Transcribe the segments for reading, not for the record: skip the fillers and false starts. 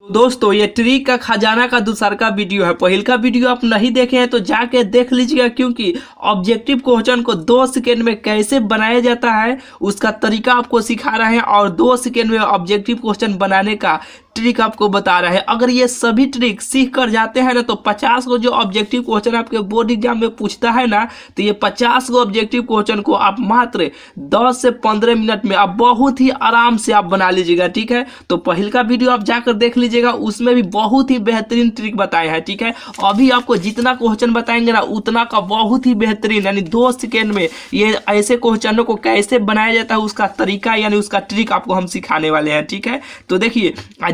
दोस्तों ये ट्रिक का खजाना का दूसरा का वीडियो है। पहल का वीडियो आप नहीं देखे हैं तो जाके देख लीजिएगा, क्योंकि ऑब्जेक्टिव क्वेश्चन को 2 सेकेंड में कैसे बनाया जाता है उसका तरीका आपको सिखा रहे हैं और 2 सेकेंड में ऑब्जेक्टिव क्वेश्चन बनाने का ट्रिक आपको बता रहा है। अगर ये सभी ट्रिक सीख कर जाते हैं ना तो 50 को जो ऑब्जेक्टिव क्वेश्चन आपके बोर्ड एग्जाम में पूछता है ना, तो ये 50 को ऑब्जेक्टिव क्वेश्चन को आप मात्र 10 से 15 मिनट में आप बहुत ही आराम से आप बना लीजिएगा। ठीक है, तो पहल का वीडियो आप जाकर देख लीजिएगा, उसमें भी बहुत ही बेहतरीन ट्रिक बताए हैं। ठीक है, अभी आपको जितना क्वेश्चन बताएंगे ना उतना का बहुत ही बेहतरीन, यानी 2 सेकेंड में ये ऐसे क्वेश्चनों को कैसे बनाया जाता है उसका तरीका यानी उसका ट्रिक आपको हम सिखाने वाले हैं। ठीक है, तो देखिए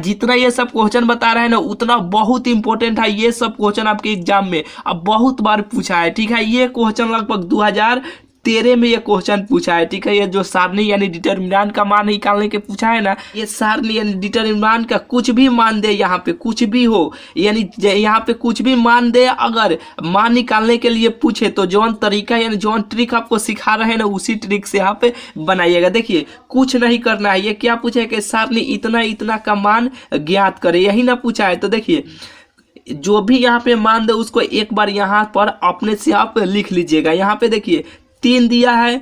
जितना ये सब क्वेश्चन बता रहे हैं ना उतना बहुत इंपॉर्टेंट है। ये सब क्वेश्चन आपके एग्जाम में अब बहुत बार पूछा है। ठीक है, ये क्वेश्चन लगभग 2013 में ये क्वेश्चन पूछा है। ठीक है, ये जो सारणी यानी डिटर्मिनेंट का मान निकालने के पूछा है ना, ये सारणी यानी डिटर्मिनेंट का कुछ भी मान दे, यहाँ पे कुछ भी हो, यानी यहाँ पे कुछ भी मान दे, अगर मान निकालने के लिए पूछे तो जौन तरीका यानी जौन ट्रिक आपको सिखा रहे हैं ना उसी ट्रिक से यहाँ पे बनाइएगा। देखिए कुछ नहीं करना है, ये क्या पूछा है कि सारणी इतना इतना का मान ज्ञात करे, यही ना पूछा है। तो देखिए जो भी यहाँ पे मान दे उसको एक बार यहाँ पर अपने से आप लिख लीजिएगा। यहाँ पे देखिए 3 दिया है,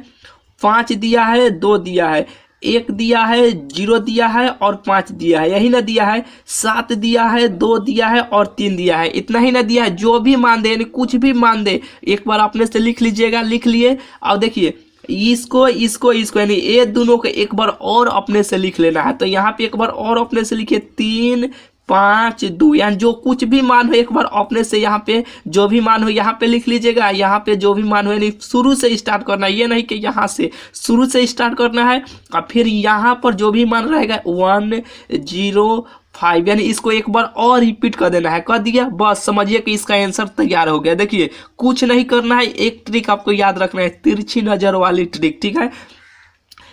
5 दिया है, 2 दिया है, 1 दिया है, 0 दिया है और 5 दिया है, यही ना दिया है। 7 दिया है, 2 दिया है और 3 दिया है, इतना ही ना दिया है। जो भी मान दे यानी कुछ भी मान दे एक बार अपने से लिख लीजिएगा। लिख लिए और देखिए इसको इसको इसको यानी ये दोनों को एक बार और अपने से लिख लेना है। तो यहाँ पे एक बार और अपने से लिखिए 3 5 2, यानी जो कुछ भी मान हो एक बार अपने से यहाँ पे जो भी मान हो यहाँ पे लिख लीजिएगा। यहाँ पे जो भी मान हो यानी शुरू से स्टार्ट करना है, ये नहीं कि यहाँ से शुरू से स्टार्ट करना है। और फिर यहाँ पर जो भी मान रहेगा 1 0 5 यानी इसको एक बार और रिपीट कर देना है। कर दिया, बस समझिए कि इसका आंसर तैयार हो गया। देखिए कुछ नहीं करना है, एक ट्रिक आपको याद रखना है, तिरछी नजर वाली ट्रिक। ठीक है,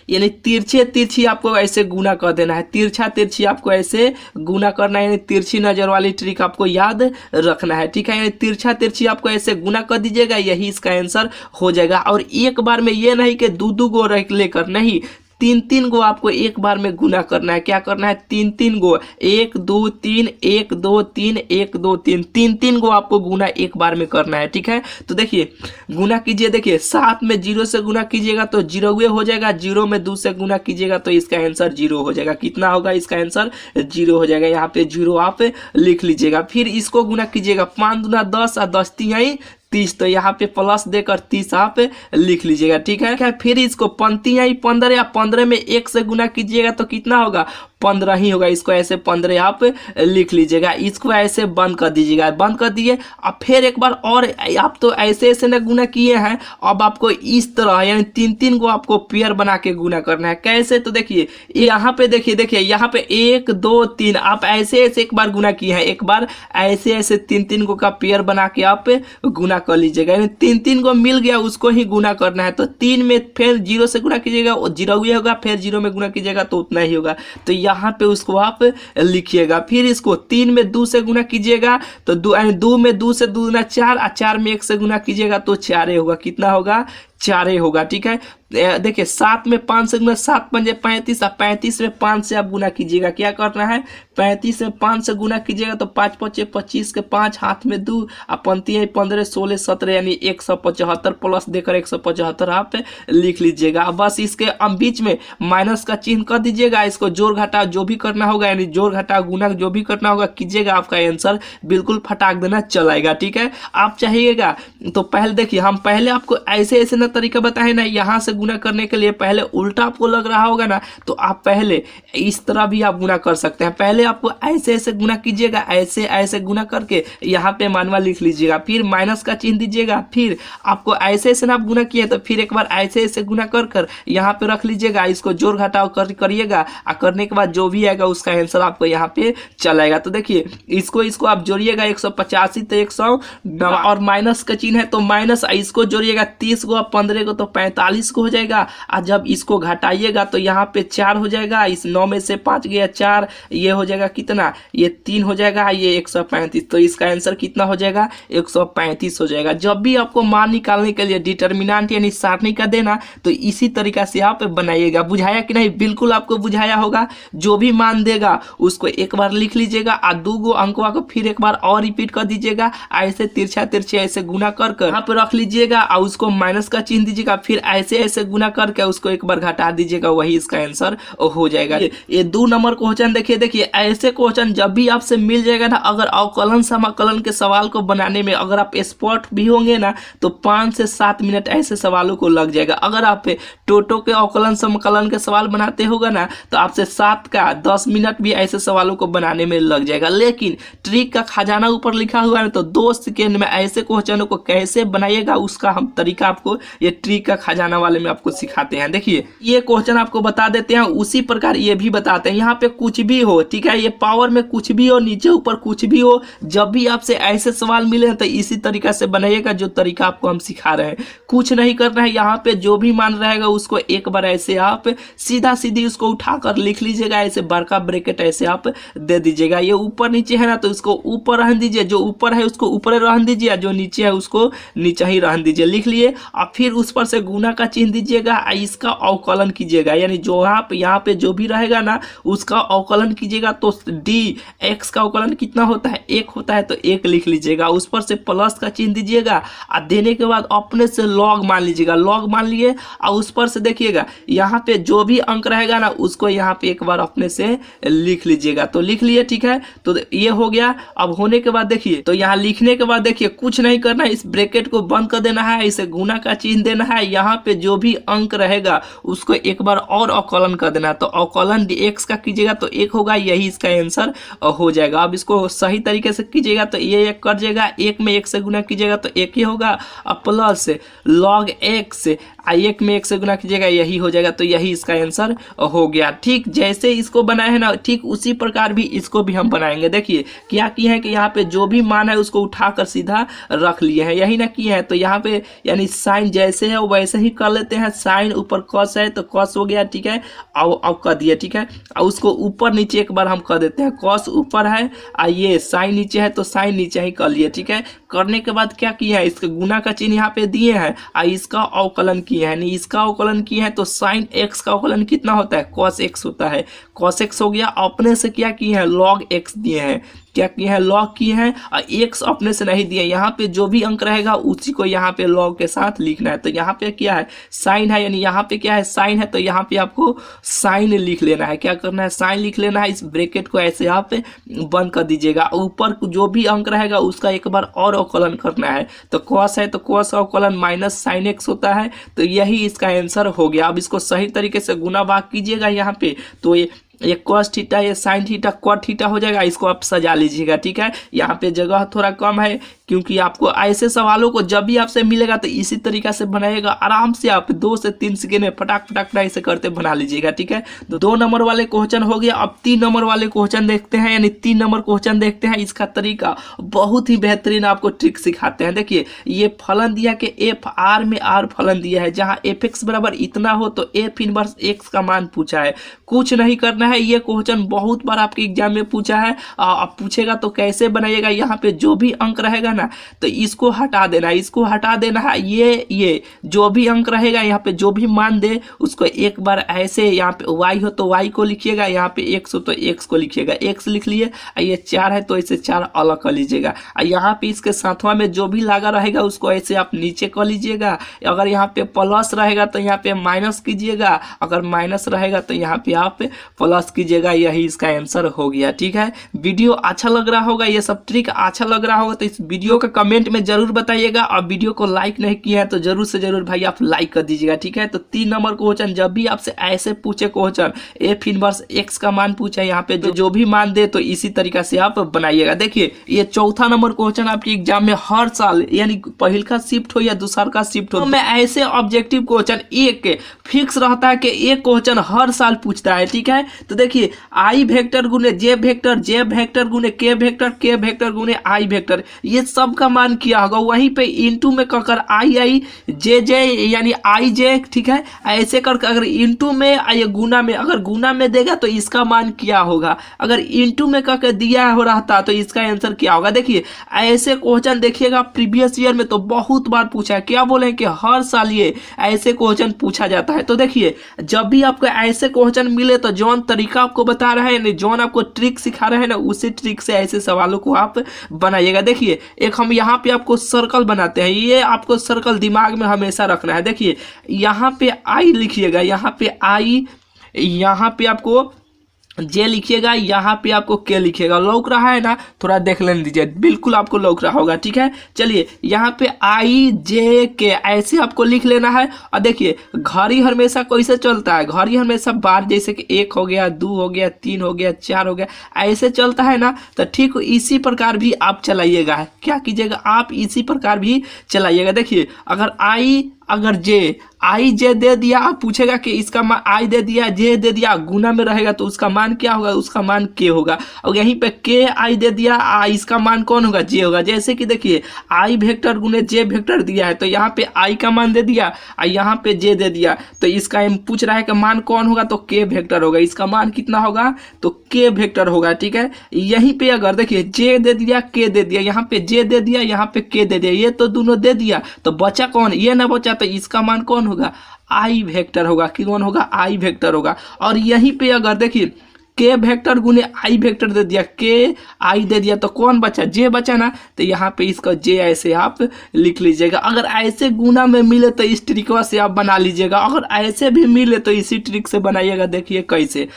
यानी तिरछे तिरछी आपको ऐसे गुना कर देना है, तिरछा तिरछी आपको ऐसे गुना करना है, यानी तिरछी नजर वाली ट्रिक आपको याद रखना है। ठीक है, यानी तिरछा तिरछी आपको ऐसे गुना कर दीजिएगा, यही इसका आंसर हो जाएगा। और एक बार में ये नहीं कि 2 गो लेकर, नहीं 3 गो आपको एक बार में गुना करना है। क्या करना है? 3 गो, 1 2 3 1 2 3 1 2 3 3 गो आपको गुना एक बार में करना है। ठीक है, तो देखिए गुना कीजिए। देखिए 7 में 0 से गुना कीजिएगा तो 0 हो जाएगा, 0 में 2 से गुना कीजिएगा तो इसका आंसर 0 हो जाएगा। कितना होगा? इसका आंसर 0 हो जाएगा। यहाँ पे 0 आप लिख लीजिएगा। फिर इसको गुना कीजिएगा, 5 दूना 10 और 10 3 30, तो यहाँ पे प्लस देकर 30 आप लिख लीजिएगा। ठीक है, फिर इसको 15 या 15 में 1 से गुना कीजिएगा तो कितना होगा? 15 ही होगा। इसको ऐसे 15 आप लिख लीजिएगा। इसको ऐसे बंद कर दीजिएगा। बंद कर दिए, अब फिर एक बार और आप तो ऐसे ऐसे ना गुना किए हैं, अब आपको इस तरह यानी 3 को आपको पेयर बना के गुना करना है। कैसे? तो देखिए यहाँ पे देखिए यहाँ पे 1 2 3 आप ऐसे ऐसे एक बार गुना किए हैं, एक बार ऐसे ऐसे 3 को का पेयर बना के आप गुना कर लीजिएगा। यानी 3 को मिल गया उसको ही गुना करना है। तो 3 में फिर 0 से गुना कीजिएगा, 0 ही होगा, फिर 0 में गुना कीजिएगा तो उतना ही होगा। तो यहाँ पे उसको आप लिखिएगा। फिर इसको 3 में 2 से गुना कीजिएगा तो 2 में 2 से 2 गुना 4 और 4 में 1 से गुना कीजिएगा तो 4 होगा। कितना होगा? 4 होगा। ठीक है, देखिए 7 में 5 से गुना 7 पंजे 35 और 35 में 5 से आप गुना कीजिएगा। क्या करना है? 35 में 5 से गुना कीजिएगा तो 5 5 25 के 5 हाथ में 2 और 15 15 16 17 यानी 175 प्लस देकर 175 आप लिख लीजिएगा। बस इसके बीच में माइनस का चिन्ह कर दीजिएगा। इसको जोड़ घटा जो भी करना होगा यानी जोड़ घटा गुना जो भी करना होगा कीजिएगा, आपका आंसर बिल्कुल फटाक देना चलाएगा। ठीक है, आप चाहिएगा तो पहले देखिए हम पहले आपको ऐसे ऐसे ना तरीका बताए ना, यहाँ से गुना करने के लिए पहले उल्टा आपको लग रहा होगा ना तो आप पहले इस तरह भी आप गुना कर सकते हैं। पहले आपको ऐसे ऐसे गुना कीजिएगा, ऐसे ऐसे गुना करके यहाँ पे मानवा लिख लीजिएगा, फिर माइनस का चिन्ह दीजिएगा। फिर आपको ऐसे ऐसे ना आप गुना किए तो फिर एक बार ऐसे ऐसे गुना कर यहाँ पे रख लीजिएगा। इसको जोड़ घटाव करिएगा और करने के बाद जो भी आएगा उसका आंसर आपको यहाँ पे चलेगा। तो देखिए इसको आप जोड़िएगा 185 तो 109 और माइनस का चिन्ह है तो माइनस, इसको जोड़िएगा 30 को 15 को तो 45 को हो जाएगा। और जब इसको घटाइएगा तो यहाँ पे 4 हो जाएगा, इस 9 में से 5 गया 4, ये हो जाएगा कितना, ये 3 हो जाएगा, ये 135। तो इसका आंसर कितना हो जाएगा, 135 हो जाएगा। जब भी आपको मान निकालने के लिए डिटर्मिनेंट यानी सारणी का देना तो इसी तरीका से आप बनाइएगा। बुझाया कि नहीं? बिल्कुल आपको बुझाया होगा। जो भी मान देगा उसको एक बार लिख लीजिएगा और 2 अंकवा को फिर एक बार और रिपीट कर दीजिएगा, ऐसे तिरछा तिरछे ऐसे गुना कर यहाँ पे रख लीजिएगा और उसको माइनस का चिन्ह दीजिएगा, फिर ऐसे ऐसे गुना करके उसको एक बार घटा दीजिएगा, वही इसका आंसर हो जाएगा। ये 2 नंबर क्वेश्चन देखिए ऐसे क्वेश्चन जब भी आपसे मिल जाएगा ना, अगर अवकलन समाकलन के सवाल को बनाने में अगर आप एक्सपर्ट भी होंगे ना तो 5 से 7 मिनट ऐसे सवालों को लग जाएगा। अगर आप टोटो के अवकलन समाकलन के सवाल बनाते होगा ना तो आपसे 7 का 10 मिनट भी ऐसे सवालों को बनाने में लग जाएगा। लेकिन ट्रिक का खजाना ऊपर लिखा हुआ है तो 2 सेकेंड में ऐसे क्वेश्चनों को कैसे बनाइएगा उसका हम तरीका आपको ये ट्रिक का खजाना वाले में आपको सिखाते हैं। देखिए ये क्वेश्चन आपको बता देते हैं, उसी प्रकार ये भी बताते हैं। यहाँ पे कुछ भी हो, ठीक है, ये पावर में कुछ भी हो, नीचे ऊपर कुछ भी हो, जब भी आपसे ऐसे सवाल मिले तो इसी तरीका से बनाइएगा जो तरीका आपको हम सिखा रहे हैं। कुछ नहीं करना है, यहाँ पे जो भी मान रहेगा उसको एक बार ऐसे आप सीधा सीधी उसको उठाकर लिख लीजिएगा, ऐसे बड़का ब्रैकेट ऐसे आप दे दीजिएगा। ये ऊपर नीचे है ना तो इसको ऊपर रहने दीजिए, जो ऊपर है उसको ऊपर रहने दीजिए, जो नीचे है उसको नीचे ही रहने दीजिए। लिख लिए और फिर उस पर से गुना का चिन्ह दीजिएगा, इसका अवकलन कीजिएगा, यानी जो आप यहाँ पे जो भी रहेगा ना उसका अवकलन कीजिएगा। तो डी एक्स का अवकलन कितना होता है, 1 होता है, तो 1 लिख लीजिएगा। उस पर से प्लस का चिन्ह दीजिएगा और देने के बाद अपने से लॉग मान लीजिएगा, लॉग मान लिए और उस पर से देखिएगा यहाँ पे जो भी अंक रहेगा ना उसको यहाँ पे एक बार अपने से लिख लीजिएगा। तो लिख लिए, ठीक है, तो ये हो गया। अब होने के बाद देखिए तो यहाँ लिखने के बाद देखिए कुछ नहीं करना है, इस ब्रैकेट को बंद कर देना है, इसे गुना का चिन्ह देना है, यहाँ पे जो भी अंक रहेगा उसको एक बार और अवकलन कर देना। तो अवकलन x का कीजिएगा तो 1 होगा, यही इसका आंसर हो जाएगा। अब इसको सही तरीके से कीजिएगा तो ये 1 कट जाएगा, 1 में 1 से गुना कीजिएगा तो 1 ही होगा, और प्लस log x 1 में 1 से गुना कीजिएगा, यही हो जाएगा। तो यही इसका आंसर हो गया। ठीक जैसे इसको बनाए है ना ठीक उसी प्रकार भी इसको भी हम बनाएंगे। देखिए क्या किए हैं कि यहाँ पे जो भी मान है उसको उठाकर सीधा रख लिए हैं, यही ना किए हैं। तो यहाँ पे यानी साइन जैसे है वैसे ही कर लेते हैं, साइन ऊपर कॉस है तो कॉस हो गया, ठीक है, अब कर दिया, ठीक है। और उसको ऊपर नीचे एक बार हम कर देते हैं, कॉस ऊपर है और ये साइन नीचे है तो साइन नीचे ही कर लिए, ठीक है। करने के बाद क्या किया है, इसके गुना का चिन्ह यहाँ पे दिए हैं और इसका अवकलन किए हैं, यानी इसका अवकलन किए हैं तो साइन एक्स का अवकलन कितना होता है, कॉस एक्स होता है, कॉस एक्स हो गया। अपने से क्या किए हैं, लॉग एक्स दिए हैं, क्या किए हैं, लॉग किए हैं और एक्स अपने से नहीं दिए। यहाँ पे जो भी अंक रहेगा उसी को यहाँ पे लॉग के साथ लिखना है। तो यहाँ पे क्या है, साइन है, यानी यहाँ पे क्या है, साइन है, तो यहाँ पे आपको साइन लिख लेना है। क्या करना है, साइन लिख लेना है। इस ब्रैकेट को ऐसे आप बंद कर दीजिएगा, ऊपर जो भी अंक रहेगा उसका एक बार और अवकलन करना है। तो कॉस है तो कॉस अवकलन माइनस साइन एक्स होता है, तो यही इसका आंसर हो गया। अब इसको सही तरीके से गुना भाग कीजिएगा यहाँ पे, तो ये कॉस थीटा, ये साइन थीटा, कॉट थीटा हो जाएगा। इसको आप सजा लीजिएगा, ठीक है। यहाँ पे जगह थोड़ा कम है क्योंकि आपको ऐसे सवालों को जब भी आपसे मिलेगा तो इसी तरीका से बनाइएगा। आराम से आप 2 से 3 सेकेंड में फटाक फटाक फटाक से करते बना लीजिएगा, ठीक है। तो 2 नंबर वाले क्वेश्चन हो गया। अब 3 नंबर वाले क्वेश्चन देखते हैं, यानी 3 नंबर क्वेश्चन देखते हैं। इसका तरीका बहुत ही बेहतरीन आपको ट्रिक सिखाते हैं। देखिए ये फलन दिया कि एफ आर में आर फलन दिया है, जहाँ एफ एक्स बराबर इतना हो तो एफ इनवर्स एक्स का मान पूछा है। कुछ नहीं करना है, ये क्वेश्चन बहुत बार आपके एग्जाम में पूछा है। आप पूछेगा तो कैसे बनाइएगा, यहाँ पे जो भी अंक रहेगा ना तो इसको हटा देना है, इसको हटा देना है। ये जो भी अंक रहेगा यहाँ पे जो भी मान दे उसको एक बार ऐसे, यहाँ पे y हो तो y को लिखिएगा, यहाँ पे x हो तो x को लिखिएगा, x लिख लिए। ये 4 है तो इसे 4 अलग कर लीजिएगा। यहाँ पे इसके साथवा में जो भी लगा रहेगा उसको ऐसे आप नीचे कर लीजिएगा। अगर यहाँ पे प्लस रहेगा तो यहाँ पे माइनस कीजिएगा, अगर माइनस रहेगा तो यहाँ पे आप प्लस कीजिएगा। यही इसका आंसर हो गया, ठीक है। वीडियो अच्छा लग रहा होगा, ये सब ट्रिक अच्छा लग रहा होगा तो इस वीडियो का कमेंट में जरूर बताइएगा। और वीडियो को लाइक नहीं किया है तो जरूर से जरूर भाई आप लाइक कर दीजिएगा, ठीक है। तो 3 नंबर क्वेश्चन जब भी आपसे ऐसे पूछे क्वेश्चन एफ इनवर्स एक्स का मान पूछे, यहाँ पे जो भी मान दे तो इसी तरीका से आप बनाइएगा। देखिए ये 4था नंबर क्वेश्चन आपके एग्जाम में हर साल, यानी पहल का शिफ्ट हो या दूसरा का शिफ्ट हो, तो मैं ऐसे ऑब्जेक्टिव क्वेश्चन एक फिक्स रहता है कि एक क्वेश्चन हर साल पूछता है, ठीक है। तो देखिए आई वेक्टर गुने जे वेक्टर, जे वेक्टर गुने के वेक्टर, के वेक्टर गुने आई वेक्टर, ये सब का मान क्या होगा, वहीं पे इंटू में कर आई आई जे जे यानी आई जे, ठीक है, ऐसे करके अगर इंटू में या गुना में, अगर गुना में देगा तो इसका मान क्या होगा, अगर इंटू में करके दिया हो रहता तो इसका आंसर क्या होगा। देखिए ऐसे क्वेश्चन देखिएगा प्रीवियस ईयर में तो बहुत बार पूछा है, क्या बोले कि हर साल ये ऐसे क्वेश्चन पूछा जाता है। तो देखिए जब भी आपको ऐसे क्वेश्चन मिले तो जौन तरीका आपको बता रहा है, जौन आपको ट्रिक सिखा रहे हैं ना, उसी ट्रिक से ऐसे सवालों को आप बनाइएगा। देखिए एक हम यहाँ पे आपको सर्कल बनाते हैं, ये आपको सर्कल दिमाग में हमेशा रखना है। देखिए यहाँ पे आई लिखिएगा, यहाँ पे आई, यहाँ पे आपको जे लिखिएगा, यहाँ पे आपको के लिखिएगा। लौक रहा है ना, थोड़ा देख लेने दीजिए, बिल्कुल आपको लौक रहा होगा, ठीक है। चलिए यहाँ पे आई जे के ऐसे आपको लिख लेना है। और देखिए घड़ी हमेशा कैसे चलता है, घड़ी हमेशा बार, जैसे कि 1 हो गया, 2 हो गया, 3 हो गया, 4 हो गया, ऐसे चलता है ना। तो ठीक इसी प्रकार भी आप चलाइएगा, क्या कीजिएगा आप इसी प्रकार भी चलाइएगा। देखिए अगर आई, अगर जे, आई जे दे दिया, आप पूछेगा कि इसका मान, आई दे दिया, जे दे दिया, गुना में रहेगा तो उसका मान क्या होगा, उसका मान के होगा। और यहीं पे के आई दे दिया, इसका मान कौन होगा, जे होगा। जैसे कि देखिए आई वेक्टर गुने जे वेक्टर दिया है, तो यहाँ पे आई का मान दे दिया और यहाँ पे जे दे दिया, तो इसका पूछ रहा है कि मान कौन होगा, तो के वेक्टर होगा। इसका मान कितना होगा, तो के वेक्टर होगा, ठीक है। यहीं पे अगर देखिए जे दे दिया, के दे दिया, यहाँ पे जे दे दिया, यहाँ पे के दे दिया, ये तो दोनों दे दिया, तो बचा कौन, ये ना बचा, तो इसका मान कौन होगा, आई वेक्टर होगा। कौन होगा, आई वेक्टर होगा। और यहीं पे अगर देखिए के वेक्टर गुने आई वेक्टर दे दिया, के आई दे दिया, तो कौन बचा, जे बचा ना, तो यहाँ पे इसका जे ऐसे आप लिख लीजिएगा। अगर ऐसे गुना में मिले तो इस ट्रिकवा से आप बना लीजिएगा, अगर ऐसे भी मिले तो इसी ट्रिक से बनाइएगा। देखिए कैसे,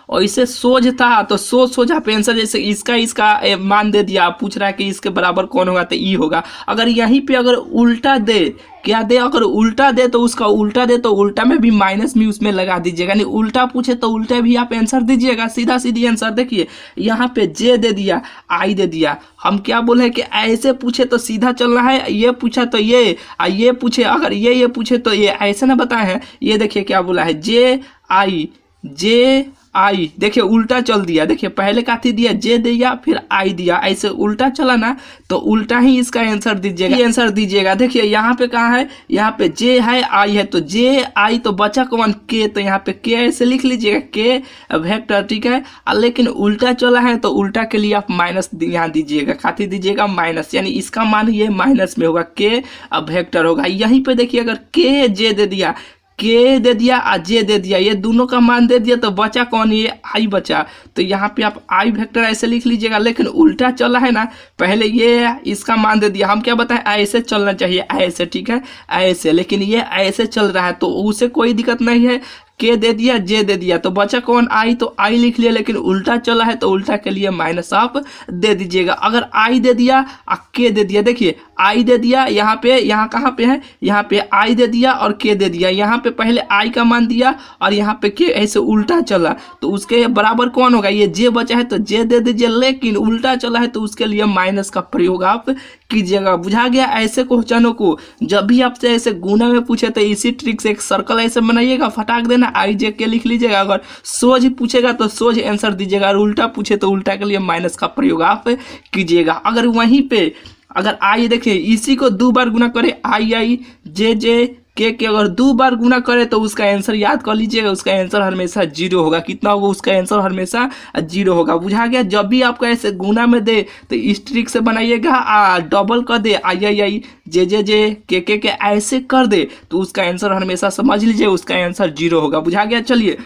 और इसे सोझ था तो सोझा पे आंसर, जैसे इसका मान दे दिया, आप पूछ रहा है कि इसके बराबर कौन होगा, तो ई होगा। अगर यहीं पे अगर उल्टा दे, क्या दे, अगर उल्टा दे तो उसका उल्टा दे, तो उल्टा में भी माइनस भी उसमें लगा दीजिएगा, यानी उल्टा पूछे तो उल्टा भी आप आंसर दीजिएगा, सीधा सीधी आंसर। देखिए यहाँ पे जे दे दिया, आई दे दिया, हम क्या बोले हैं कि ऐसे पूछे तो सीधा चलना है, ये पूछा तो ये पूछे, अगर ये पूछे तो ये, ऐसे ना बताए हैं। ये देखिए क्या बोला है, जे आई, जे आई, देखिए उल्टा चल दिया। देखिए पहले काथी दिया, जे दिया, फिर आई दिया, ऐसे उल्टा चला ना, तो उल्टा ही इसका आंसर दीजिएगा, आंसर दीजिएगा। देखिए यहाँ पे कहाँ है, यहाँ पे जे है, आई है, तो जे आई, तो बचा कौन, के, तो यहाँ पे के ऐसे लिख लीजिएगा, के वेक्टर, ठीक है। लेकिन उल्टा चला है तो उल्टा के लिए आप माइनस यहाँ दीजिएगा, काथी दीजिएगा, माइनस, यानी इसका मान ये माइनस में होगा, के वेक्टर होगा। यहीं पे देखिए अगर के जे दे दिया, के दे दिया और जे दे दिया, ये दोनों का मान दे दिया, तो बचा कौन, ये आई बचा, तो यहाँ पे आप आई वेक्टर ऐसे लिख लीजिएगा। लेकिन उल्टा चला है ना, पहले ये इसका मान दे दिया, हम क्या बताएं, ऐसे चलना चाहिए, ऐसे, ठीक है, ऐसे, लेकिन ये ऐसे चल रहा है तो उसे कोई दिक्कत नहीं है, के दे दिया, जे दे दिया, तो बचा कौन, आई, तो आई लिख लिया। लेकिन उल्टा चला है तो उल्टा के लिए माइनस आप दे दीजिएगा। अगर आई दे दिया और के दे दिया, देखिए आई दे दिया, यहाँ पे, यहाँ कहाँ पे है, यहाँ पे आई दे दिया और के दे दिया, यहाँ पे पहले आई का मान दिया और यहाँ पे के, ऐसे उल्टा चला, तो उसके बराबर कौन होगा, ये जे बचा है तो जे दे दीजिए। लेकिन उल्टा चला है तो उसके लिए माइनस का प्रयोग आप कीजिएगा। बुझा गया। ऐसे क्वेश्चनों को जब भी आपसे ऐसे गुना में पूछे तो इसी ट्रिक से एक सर्कल ऐसे बनाइएगा, फटाक देना, आई जे के लिख लीजिएगा। अगर सोझ पूछेगा तो सोझ आंसर दीजिएगा, और उल्टा पूछे तो उल्टा के लिए माइनस का प्रयोग आप कीजिएगा। अगर वहीं पे अगर आई, देखिए इसी को 2 बार गुना करे, आई आई जे जे के अगर 2 बार गुना करे तो उसका आंसर याद कर लीजिएगा, उसका आंसर हमेशा 0 होगा। कितना होगा, उसका आंसर हमेशा 0 होगा। बुझा गया। जब भी आपको ऐसे गुना में दे तो इस ट्रिक से बनाइएगा, डबल कर दे, आई आई आई जे जे जे के ऐसे कर दे तो उसका आंसर हमेशा समझ लीजिए, उसका आंसर 0 होगा। बुझा गया। चलिए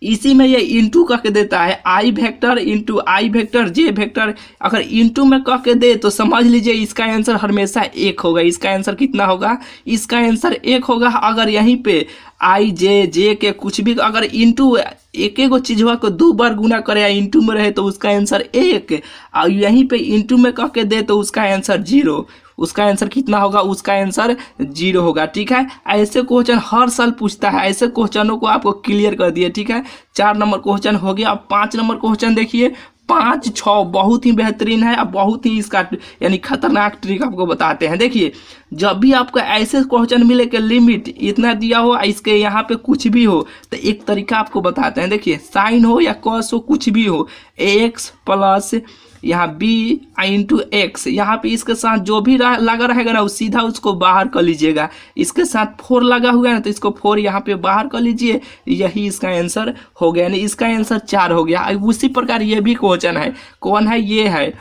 इसी में ये इंटू कह के देता है, आई वेक्टर इंटू आई वेक्टर जे वेक्टर, अगर इंटू में कह के दे तो समझ लीजिए इसका आंसर हमेशा 1 होगा। इसका आंसर कितना होगा, इसका आंसर 1 होगा। अगर यहीं पे आई जे जे के कुछ भी अगर इंटू एक एक चीजवा को 2 बार गुना करे या इंटू में रहे तो उसका आंसर 1, और यहीं पे इंटू में कह के दे तो उसका आंसर 0। उसका आंसर कितना होगा, उसका आंसर 0 होगा। ठीक है, ऐसे क्वेश्चन हर साल पूछता है, ऐसे क्वेश्चनों को आपको क्लियर कर दिए। ठीक है, 4 नंबर क्वेश्चन हो गया। अब 5 नंबर क्वेश्चन देखिए, 5, 6 बहुत ही बेहतरीन है। अब बहुत ही इसका यानी खतरनाक ट्रिक आपको बताते हैं। देखिए जब भी आपको ऐसे क्वेश्चन मिले कि लिमिट इतना दिया हो, इसके यहाँ पे कुछ भी हो, तो एक तरीका आपको बताते हैं। देखिए साइन हो या कॉस हो, कुछ भी हो, x प्लस यहाँ बी इंटू एक्स, यहाँ पे इसके साथ जो भी लगा रहेगा ना वो सीधा उसको बाहर कर लीजिएगा। इसके साथ 4 लगा हुआ है ना तो इसको 4 यहाँ पे बाहर कर लीजिए, यही इसका आंसर हो गया, यानी इसका आंसर 4 हो गया। उसी प्रकार ये भी क्वेश्चन है, कौन है, ये है,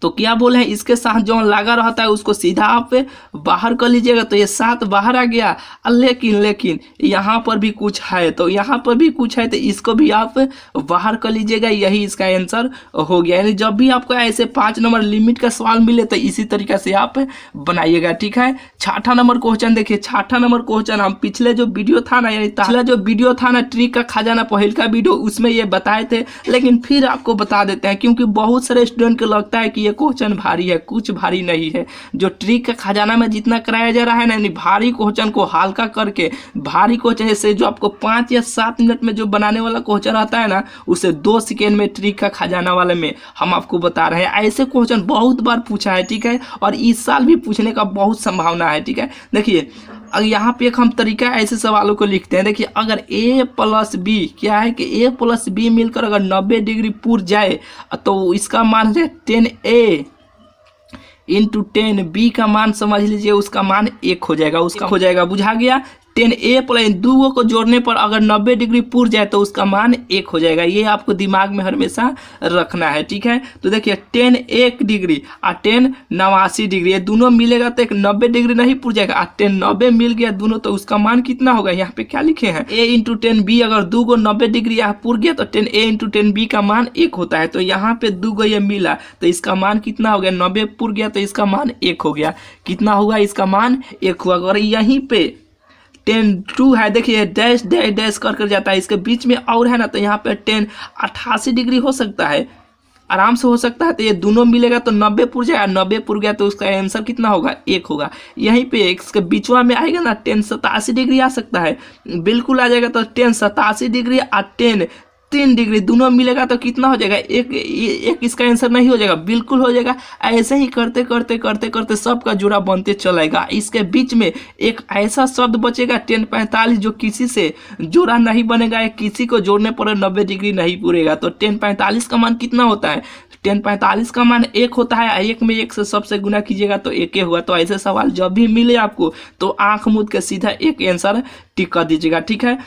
तो क्या बोले हैं, इसके साथ जो लगा रहता है उसको सीधा आप बाहर कर लीजिएगा, तो ये 7 बाहर आ गया। लेकिन यहाँ पर भी कुछ है, तो यहाँ पर भी कुछ है तो इसको भी आप बाहर कर लीजिएगा, यही इसका आंसर हो गया। यानी जब भी आपको ऐसे 5 नंबर लिमिट का सवाल मिले तो इसी तरीके से आप बनाइएगा, ठीक है। 6ठा नंबर क्वेश्चन देखिए, 6ठा नंबर क्वेश्चन हम पिछले जो वीडियो था ना, यानी पिछला जो वीडियो था ना ट्रिक का खजाना पहिल का वीडियो, उसमें ये बताए थे, लेकिन फिर आपको बता देते हैं क्योंकि बहुत सारे स्टूडेंट को लगता है कि ये क्वेश्चन भारी है। कुछ भारी नहीं है, जो ट्रिक का खजाना में जितना कराया जा रहा है ना, यानी भारी क्वेश्चन को हल्का करके भारी क्वेश्चन जैसे जो आपको 5 या 7 मिनट में जो बनाने वाला क्वेश्चन आता है ना, उसे 2 सेकेंड में ट्रिक का खजाना वाले में हम आपको बता रहे हैं। ऐसे क्वेश्चन बहुत बार पूछा है, ठीक है, और इस साल भी पूछने का बहुत संभावना है, ठीक है। देखिए अगर यहाँ पे एक हम तरीका ऐसे सवालों को लिखते हैं, देखिए अगर a प्लस बी, क्या है कि a प्लस बी मिलकर अगर 90 डिग्री पूर जाए तो इसका मान है 10a इंटू 10b का मान समझ लीजिए, उसका मान 1 हो जाएगा, उसका हो जाएगा, बुझा गया। 10a प्लस 2 को जोड़ने पर अगर 90 डिग्री पूर जाए तो उसका मान 1 हो जाएगा, ये आपको दिमाग में हमेशा रखना है, ठीक है। तो देखिए 10 1 डिग्री और 10 89 डिग्री, ये दोनों मिलेगा तो एक 90 डिग्री नहीं पूर जाएगा, और 10 90 मिल गया दोनों, तो उसका मान कितना होगा, यहाँ पे क्या लिखे हैं, a इंटू 10b, अगर 2 को 90 डिग्री यहाँ पूर गया तो 10a इंटू 10b का मान 1 होता है, तो यहाँ पे 2 को ये मिला तो इसका मान कितना हो गया, 90 पूर गया तो इसका मान 1 हो गया, कितना हुआ, इसका मान 1 हुआ। और यहीं पे 10 2 है, देखिए डैश डैश डैश कर जाता है, इसके बीच में और है ना, तो यहाँ पे 10 88 डिग्री हो सकता है, आराम से हो सकता है, तो ये दोनों मिलेगा तो 90 पुर जाएगा, 90 पुर गया तो उसका आंसर कितना होगा, 1 होगा। यहीं पे इसके बीचवा में आएगा ना 10 87 डिग्री आ सकता है, बिल्कुल आ जाएगा, तो 10 87 डिग्री और 10 3 डिग्री दोनों मिलेगा तो कितना हो जाएगा, एक इसका आंसर नहीं हो जाएगा, बिल्कुल हो जाएगा। ऐसे ही करते करते करते करते सबका जोड़ा बनते चलेगा। इसके बीच में एक ऐसा शब्द बचेगा 1045 जो किसी से जोड़ा नहीं बनेगा, किसी को जोड़ने पर 90 डिग्री नहीं पूरेगा। तो 1045 का मान कितना होता है, 1045 का मान 1 होता है, 1 में 1 से सबसे गुना कीजिएगा तो 1 हुआ। तो ऐसे सवाल जब भी मिले आपको तो आंख मूंद के सीधा एक आंसर टिक कर दीजिएगा, ठीक है।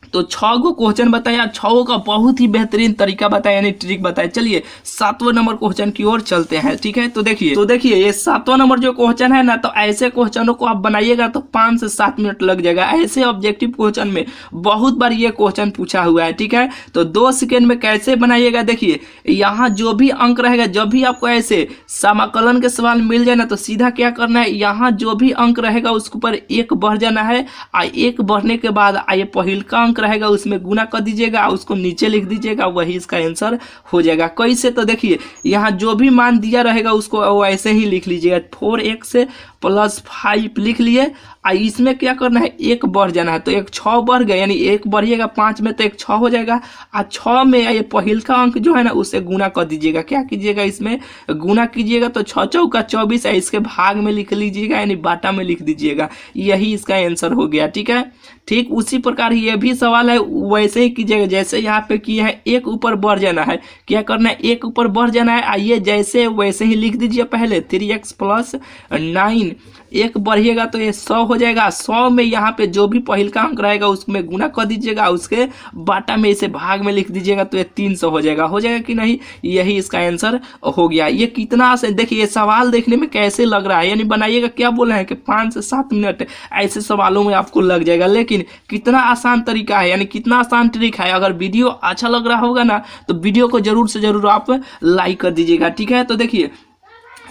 तो 6 गो क्वेश्चन बताया, 6 का बहुत ही बेहतरीन तरीका बताया, यानी ट्रिक बताया। चलिए 7वां नंबर क्वेश्चन की ओर चलते हैं, ठीक है। तो देखिए ये 7वां नंबर जो क्वेश्चन है ना, तो ऐसे क्वेश्चनों को आप बनाइएगा तो 5 से 7 मिनट लग जाएगा। ऐसे ऑब्जेक्टिव क्वेश्चन में बहुत बार ये क्वेश्चन पूछा हुआ है, ठीक है। तो 2 सेकेंड में कैसे बनाइएगा, देखिए यहाँ जो भी अंक रहेगा, जब भी आपको ऐसे समाकलन के सवाल मिल जाए ना, तो सीधा क्या करना है, यहाँ जो भी अंक रहेगा उसके ऊपर 1 बढ़ जाना है, और 1 बढ़ने के बाद ये पहिल का अंक रहेगा उसमें गुना कर दीजिएगा, उसको नीचे लिख दीजिएगा, वही इसका आंसर हो जाएगा। कैसे, तो देखिए यहाँ जो भी मान दिया रहेगा उसको ऐसे ही लिख लीजिएगा, 4x प्लस 5 लिख लिए, और इसमें क्या करना है, 1 बढ़ जाना है, तो 1 6 बढ़ गया, यानी 1 बढ़िएगा 5 में तो 1 6 हो जाएगा, और 6 में ये पहिल का अंक जो है ना उसे गुना कर दीजिएगा। क्या कीजिएगा, इसमें गुना कीजिएगा, तो 6 चौका 24 है, इसके भाग में लिख लीजिएगा, यानी बाटा में लिख दीजिएगा, यही इसका आंसर हो गया, ठीक है। ठीक उसी प्रकार ये भी सवाल है, वैसे ही कीजिएगा जैसे यहाँ पे किया है, 1 ऊपर बढ़ जाना है, क्या करना है, 1 ऊपर बढ़ जाना है, आइए जैसे वैसे ही लिख दीजिए पहले 3x प्लस 9, 1 बढ़िएगा तो ये 100 हो जाएगा। 100 में यहाँ पे जो भी पहिल का अंक रहेगा उसमें गुना कर दीजिएगा, उसके बाटा में इसे भाग में लिख दीजिएगा, तो ये 300 हो जाएगा कि नहीं, यही इसका आंसर हो गया। ये कितना आसान, देखिए ये सवाल देखने में कैसे लग रहा है, यानी बनाइएगा, क्या बोला है कि 5 से 7 मिनट ऐसे सवालों में आपको लग जाएगा, लेकिन कितना आसान तरीका है, यानी कितना आसान ट्रिक है। अगर वीडियो अच्छा लग रहा होगा ना तो वीडियो को जरूर से जरूर आप लाइक कर दीजिएगा, ठीक है। तो देखिए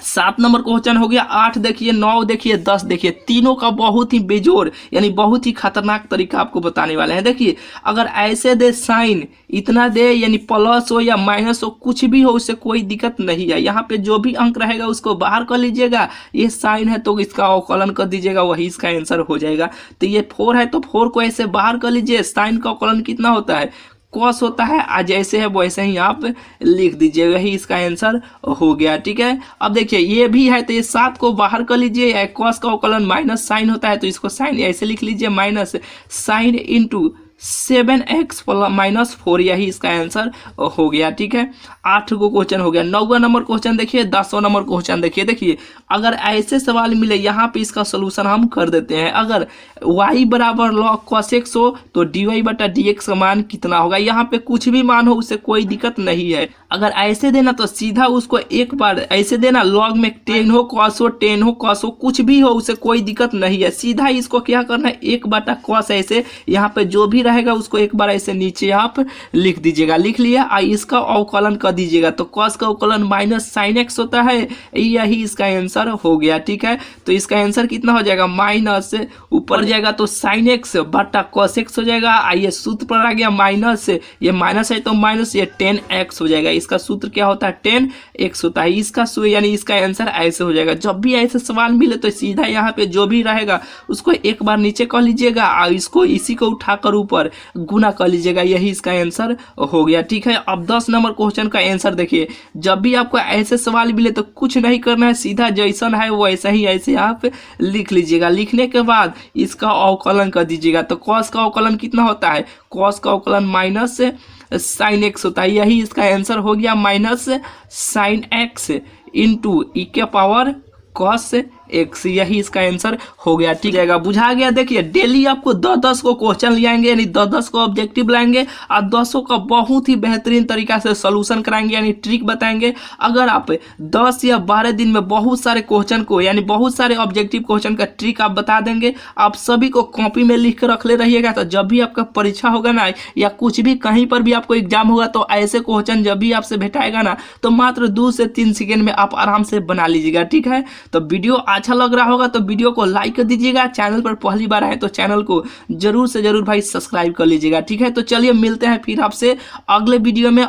7 नंबर क्वेश्चन हो गया, 8 देखिए, 9 देखिए, 10 देखिए, तीनों का बहुत ही बेजोड़ यानी बहुत ही खतरनाक तरीका आपको बताने वाले हैं। देखिए अगर ऐसे दे साइन इतना दे, यानी प्लस हो या माइनस हो, कुछ भी हो, उससे कोई दिक्कत नहीं है। यहाँ पे जो भी अंक रहेगा उसको बाहर कर लीजिएगा, ये साइन है तो इसका अवकलन कर दीजिएगा, वही इसका आंसर हो जाएगा। तो ये 4 है तो 4 को ऐसे बाहर कर लीजिए, साइन का अवकलन कितना होता है, कॉस होता है, आज जैसे है वैसे ही आप लिख दीजिए, वही इसका आंसर हो गया, ठीक है। अब देखिए ये भी है तो ये 7 को बाहर कर लीजिए, कॉस का अवकलन माइनस साइन होता है तो इसको साइन ऐसे लिख लीजिए, minus sine into 7x minus 4, यही इसका आंसर हो गया। ठीक है, 8 को क्वेश्चन हो गया। 9वां नंबर क्वेश्चन देखिए, 10वां नंबर क्वेश्चन देखिए। देखिए अगर ऐसे सवाल मिले यहाँ पे इसका सोल्यूशन हम कर देते हैं। अगर y बराबर log cos x हो तो dy बटा dx का मान कितना होगा। यहाँ पे कुछ भी मान हो उससे कोई दिक्कत नहीं है। अगर ऐसे देना तो सीधा उसको एक बार ऐसे देना, log में 10 हो cos हो 10 हो cos हो कुछ भी हो उससे कोई दिक्कत नहीं है। सीधा इसको क्या करना है, 1 बटा cos ऐसे यहाँ पे जो भी रहेगा उसको एक बार ऐसे नीचे आप लिख दीजिएगा। लिख लिया, इसका अवकलन कर दीजिएगा तो cos का अवकलन माइनस sin x होता है, यही इसका आंसर हो गया। ठीक है, तो इसका आंसर कितना हो जाएगा, माइनस ऊपर जाएगा तो sin x बटा cos x हो जाएगा। ये सूत्र पर आ गया माइनस, ये माइनस है तो माइनस, ये 10x हो जाएगा। इसका सूत्र क्या होता है, 10x होता है। इसका यानी इसका आंसर ऐसे हो जाएगा। जब भी ऐसे सवाल मिले तो सीधा यहाँ पे जो भी रहेगा उसको एक बार नीचे कर लीजिएगा और इसको इसी को उठाकर ऊपर गुना कर लीजिएगा, यही इसका आंसर हो गया। ठीक है, अब 10 नंबर क्वेश्चन का आंसर देखिए। जब भी आपको ऐसे सवाल मिले तो कुछ नहीं करना है, सीधा जैसन है वो ऐसा ही ऐसे आप लिख लीजिएगा। लिखने के बाद इसका अवकलन कर दीजिएगा तो cos का अवकलन कितना होता है, cos का अवकलन माइनस sin x होता है, यही इसका आंसर हो गया। Minus sin x into e के पावर cos x, यही इसका आंसर हो गया। ठीक है, बुझा गया। देखिए डेली आपको 10-10 को क्वेश्चन ले आएंगे, यानी 10-10 को ऑब्जेक्टिव लाएंगे और 10 का बहुत ही बेहतरीन तरीका से सॉल्यूशन कराएंगे, यानी ट्रिक बताएंगे। अगर आप 10 या 12 दिन में बहुत सारे क्वेश्चन को यानी बहुत सारे ऑब्जेक्टिव क्वेश्चन का ट्रिक आप बता देंगे, आप सभी को कॉपी में लिख कर रख ले रहिएगा। तो जब भी आपका परीक्षा होगा ना या कुछ भी कहीं पर भी आपको एग्जाम होगा तो ऐसे क्वेश्चन जब भी आपसे भेटाएगा ना तो मात्र 2 से 3 सेकेंड में आप आराम से बना लीजिएगा। ठीक है, तो वीडियो अच्छा लग रहा होगा तो वीडियो को लाइक कर दीजिएगा। चैनल पर पहली बार आए तो चैनल को जरूर से जरूर भाई सब्सक्राइब कर लीजिएगा। ठीक है, तो चलिए मिलते हैं फिर आपसे अगले वीडियो में।